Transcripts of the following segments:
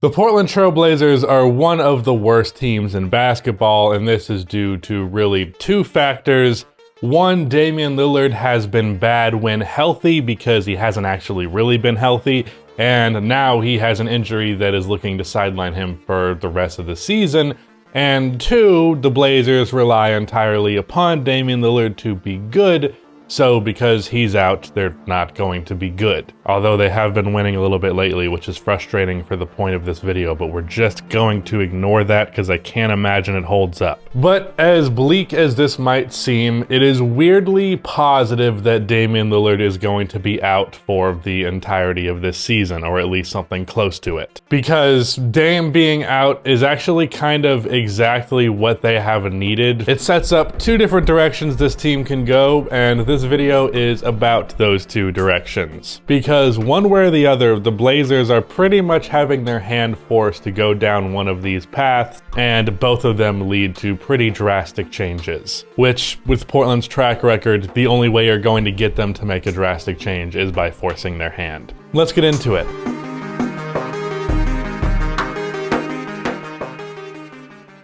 The Portland Trail Blazers are one of the worst teams in basketball, and this is due to really two factors. One, Damian Lillard has been bad when healthy because he hasn't actually really been healthy, and now he has an injury that is looking to sideline him for the rest of the season. And two, the Blazers rely entirely upon Damian Lillard to be good, so because he's out, they're not going to be good. Although they have been winning a little bit lately, which is frustrating for the point of this video, but we're just going to ignore that because I can't imagine it holds up. But as bleak as this might seem, it is weirdly positive that Damian Lillard is going to be out for the entirety of this season, or at least something close to it. Because Dame being out is actually kind of exactly what they have needed. It sets up two different directions this team can go, and this video is about those two directions. Because one way or the other, the Blazers are pretty much having their hand forced to go down one of these paths, and both of them lead to pretty drastic changes. Which, with Portland's track record, the only way you're going to get them to make a drastic change is by forcing their hand. Let's get into it.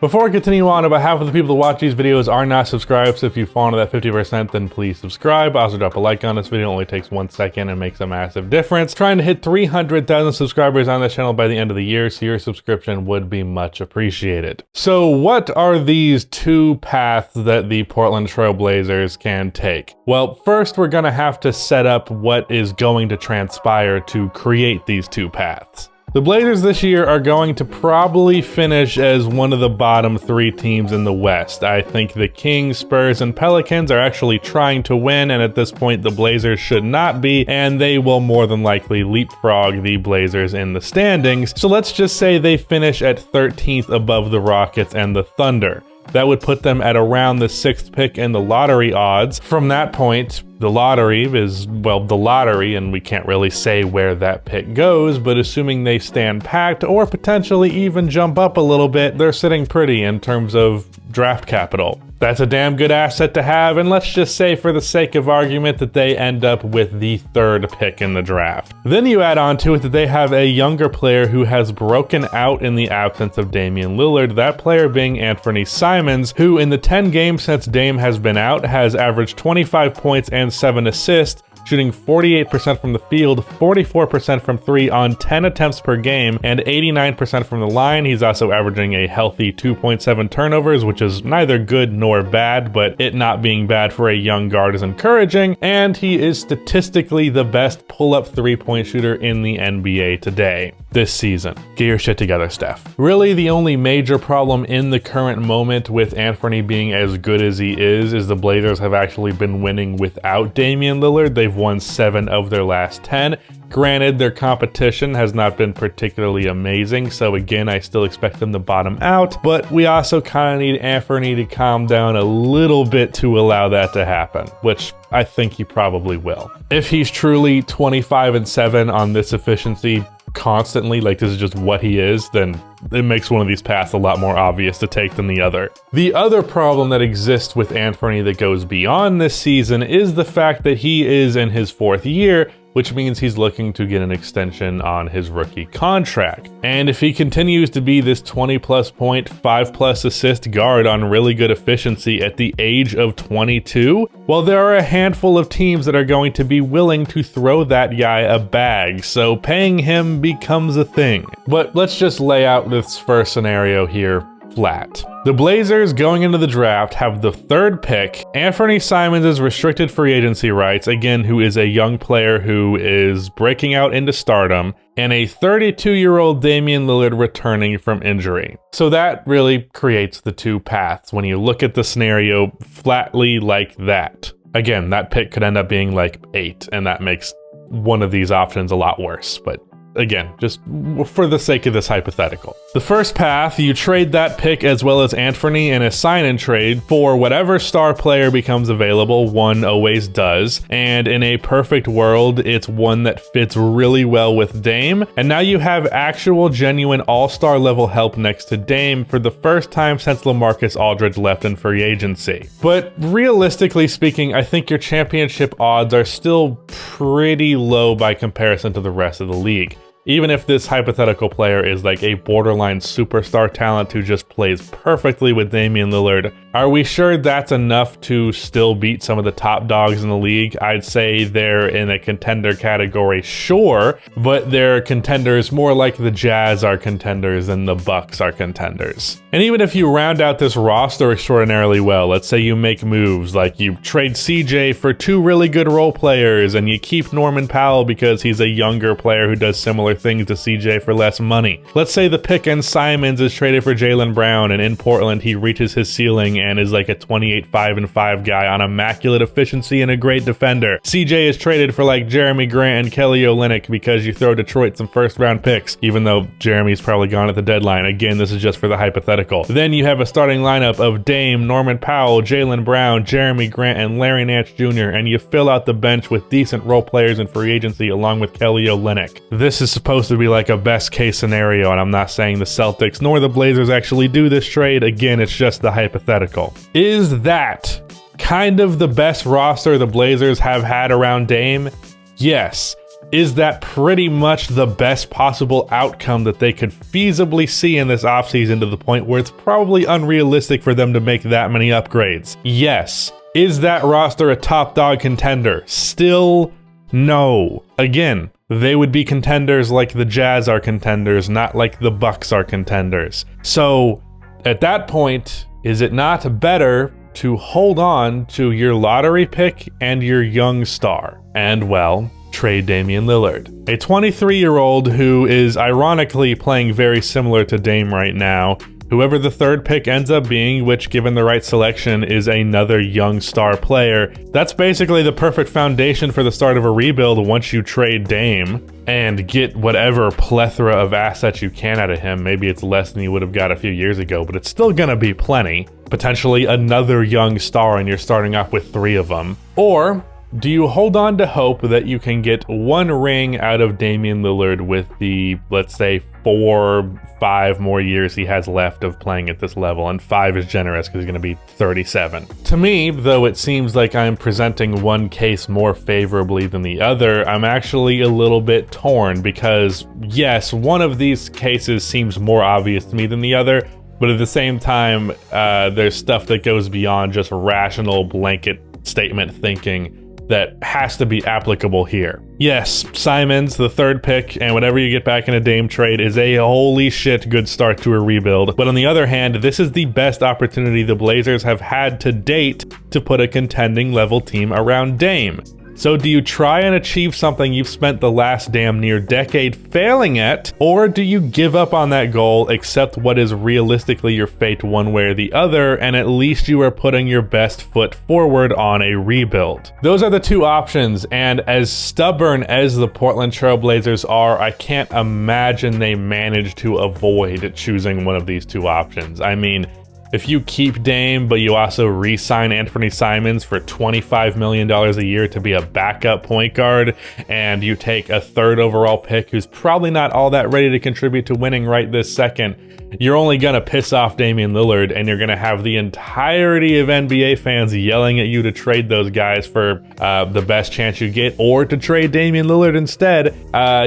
Before I continue on, about half of the people that watch these videos are not subscribed, so if you fall into that 50%, then please subscribe. Also drop a like on this video, it only takes 1 second and makes a massive difference. Trying to hit 300,000 subscribers on this channel by the end of the year, so your subscription would be much appreciated. So what are these two paths that the Portland Trail Blazers can take? Well, first we're gonna have to set up what is going to transpire to create these two paths. The Blazers this year are going to probably finish as one of the bottom three teams in the West. I think the Kings, Spurs, and Pelicans are actually trying to win, and at this point the Blazers should not be, and they will more than likely leapfrog the Blazers in the standings. So let's just say they finish at 13th above the Rockets and the Thunder. That would put them at around the 6th pick in the lottery odds. From that point, the lottery is, well, the lottery, and we can't really say where that pick goes, but assuming they stand packed or potentially even jump up a little bit, they're sitting pretty in terms of draft capital. That's a damn good asset to have, and let's just say for the sake of argument that they end up with the 3rd pick in the draft. Then you add on to it that they have a younger player who has broken out in the absence of Damian Lillard, that player being Anthony Simons, who in the 10 games since Dame has been out has averaged 25 points and 7 assists, shooting 48% from the field, 44% from 3 on 10 attempts per game, and 89% from the line. He's also averaging a healthy 2.7 turnovers, which is neither good nor bad, but it not being bad for a young guard is encouraging, and he is statistically the best pull-up three-point shooter in the NBA today, this season. Get your shit together, Steph. Really, the only major problem in the current moment with Anthony being as good as he is the Blazers have actually been winning without Damian Lillard. They've won 7 of their last 10. Granted, their competition has not been particularly amazing, so again, I still expect them to bottom out, but we also kind of need Anthony to calm down a little bit to allow that to happen, which I think he probably will. If he's truly 25-7 on this efficiency constantly, like this is just what he is, then it makes one of these paths a lot more obvious to take than the other. The other problem that exists with Anthony that goes beyond this season is the fact that he is in his 4th year, which means he's looking to get an extension on his rookie contract. And if he continues to be this 20+ point, 5+ assist guard on really good efficiency at the age of 22, well, there are a handful of teams that are going to be willing to throw that guy a bag, so paying him becomes a thing. But let's just lay out this first scenario here flat. The Blazers going into the draft have the 3rd pick, Anthony Simons' restricted free agency rights, again, who is a young player who is breaking out into stardom, and a 32-year-old Damian Lillard returning from injury. So that really creates the two paths when you look at the scenario flatly like that. Again, that pick could end up being like 8, and that makes one of these options a lot worse, but again, just for the sake of this hypothetical. The first path, you trade that pick as well as Anthony in a sign-and trade for whatever star player becomes available. One always does. And in a perfect world, it's one that fits really well with Dame. And now you have actual genuine all-star level help next to Dame for the first time since LaMarcus Aldridge left in free agency. But realistically speaking, I think your championship odds are still pretty low by comparison to the rest of the league. even if this hypothetical player is like a borderline superstar talent who just plays perfectly with Damian Lillard, are we sure that's enough to still beat some of the top dogs in the league? I'd say they're in a contender category, sure, but they're contenders more like the Jazz are contenders than the Bucks are contenders. And even if you round out this roster extraordinarily well, let's say you make moves like you trade CJ for 2 really good role players and you keep Norman Powell because he's a younger player who does similar things to CJ for less money. Let's say the pick and Simons is traded for Jaylen Brown, and in Portland he reaches his ceiling and is like a 28-5-5 guy on immaculate efficiency and a great defender. CJ is traded for like Jeremy Grant and Kelly Olynyk because you throw Detroit some first-round picks, even though Jeremy's probably gone at the deadline. Again, this is just for the hypothetical. Then you have a starting lineup of Dame, Norman Powell, Jaylen Brown, Jeremy Grant, and Larry Nance Jr., and you fill out the bench with decent role players in free agency along with Kelly Olynyk. This is supposed to be like a best case scenario, and I'm not saying the Celtics nor the Blazers actually do this trade. Again, it's just the hypothetical. Is that kind of the best roster the Blazers have had around Dame? Yes. Is that pretty much the best possible outcome that they could feasibly see in this offseason, to the point where it's probably unrealistic for them to make that many upgrades? Yes. Is that roster a top dog contender? Still no. Again, they would be contenders like the Jazz are contenders, not like the Bucks are contenders. So at that point, is it not better to hold on to your lottery pick and your young star? And well, trade Damian Lillard, a 23-year-old who is ironically playing very similar to Dame right now. Whoever the third pick ends up being, which given the right selection is another young star player, that's basically the perfect foundation for the start of a rebuild once you trade Dame and get whatever plethora of assets you can out of him. Maybe it's less than you would have got a few years ago, but it's still gonna be plenty. Potentially another young star and you're starting off with 3 of them. Or do you hold on to hope that you can get 1 ring out of Damian Lillard with the, let's say, 4-5 more years he has left of playing at this level, and 5 is generous because he's going to be 37. To me, though it seems like I'm presenting one case more favorably than the other, I'm actually a little bit torn because, yes, one of these cases seems more obvious to me than the other, but at the same time, there's stuff that goes beyond just rational blanket statement thinking that has to be applicable here. Yes, Simons, the third pick, and whatever you get back in a Dame trade is a holy shit good start to a rebuild. But on the other hand, this is the best opportunity the Blazers have had to date to put a contending level team around Dame. So do you try and achieve something you've spent the last damn near decade failing at, or do you give up on that goal, accept what is realistically your fate one way or the other, and at least you are putting your best foot forward on a rebuild? Those are the 2 options, and as stubborn as the Portland Trail Blazers are, I can't imagine they manage to avoid choosing one of these 2 options. I mean, if you keep Dame, but you also re-sign Anthony Simons for $25 million a year to be a backup point guard, and you take a 3rd overall pick who's probably not all that ready to contribute to winning right this second, you're only going to piss off Damian Lillard, and you're going to have the entirety of NBA fans yelling at you to trade those guys for the best chance you get, or to trade Damian Lillard instead.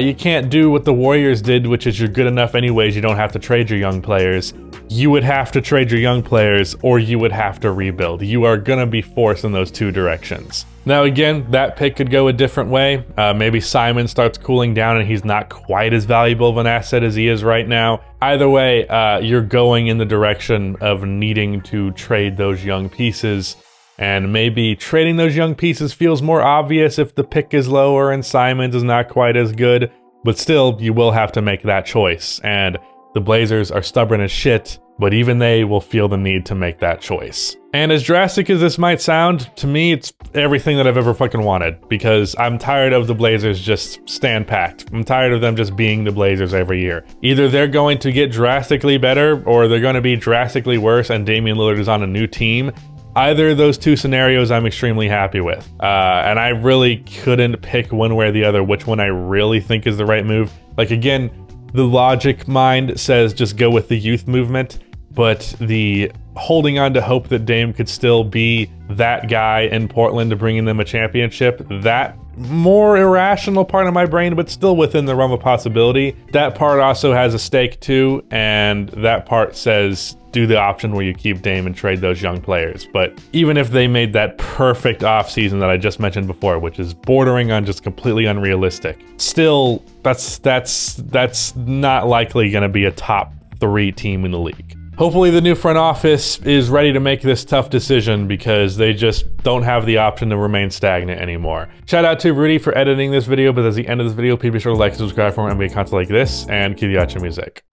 You can't do what the Warriors did, which is you're good enough anyways, you don't have to trade your young players. You would have to trade your young players, or you would have to rebuild. You are going to be forced in those 2 directions. Now again, that pick could go a different way. Maybe Simon starts cooling down and he's not quite as valuable of an asset as he is right now. Either way, you're going in the direction of needing to trade those young pieces. And maybe trading those young pieces feels more obvious if the pick is lower and Simons is not quite as good. But still, you will have to make that choice. And the Blazers are stubborn as shit, but even they will feel the need to make that choice. And as drastic as this might sound, to me, it's everything that I've ever fucking wanted, because I'm tired of the Blazers just stand packed. I'm tired of them just being the Blazers every year. Either they're going to get drastically better, or they're going to be drastically worse and Damian Lillard is on a new team. Either of those 2 scenarios I'm extremely happy with. And I really couldn't pick one way or the other which one I really think is the right move. Like, again, the logic mind says just go with the youth movement, but the holding on to hope that Dame could still be that guy in Portland to bringing them a championship, that more irrational part of my brain, but still within the realm of possibility. That part also has a stake too, and that part says do the option where you keep Dame and trade those young players. But even if they made that perfect offseason that I just mentioned before, which is bordering on just completely unrealistic, still, that's not likely gonna be a top 3 team in the league. Hopefully the new front office is ready to make this tough decision because they just don't have the option to remain stagnant anymore. Shout out to Rudy for editing this video, but at the end of this video, please be sure to like and subscribe for more NBA content like this, and keep watching music.